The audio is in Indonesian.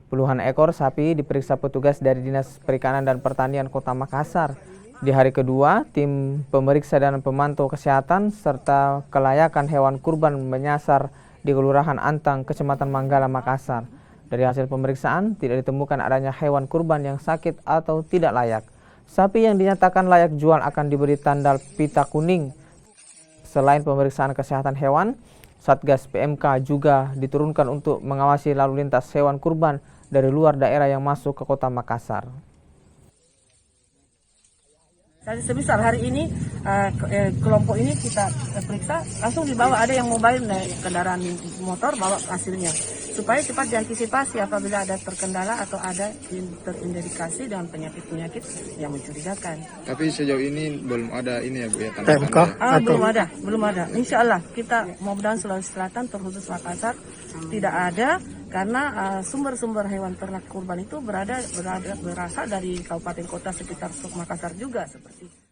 Puluhan ekor sapi diperiksa petugas dari Dinas Perikanan dan Pertanian Kota Makassar. Di hari kedua, tim pemeriksa dan pemantau kesehatan serta kelayakan hewan kurban menyasar di Kelurahan Antang, Kecamatan Manggala, Makassar. Dari hasil pemeriksaan, tidak ditemukan adanya hewan kurban yang sakit atau tidak layak. Sapi yang dinyatakan layak jual akan diberi tanda pita kuning. Selain pemeriksaan kesehatan hewan, Satgas PMK juga diturunkan untuk mengawasi lalu lintas hewan kurban dari luar daerah yang masuk ke Kota Makassar. Semisal hari ini kelompok ini kita periksa, langsung dibawa, ada yang mobile kendaraan motor bawa hasilnya, supaya cepat diantisipasi apabila ada terkendala atau ada terindikasi dengan penyakit-penyakit yang mencurigakan. Tapi sejauh ini belum ada ini ya Bu ya, tanda-tanda? Belum ada. Insya Allah kita mudah-mudahan Sulawesi Selatan terkhusus Makassar tidak ada, karena sumber-sumber hewan ternak kurban itu berasal dari kabupaten kota sekitar Makassar juga seperti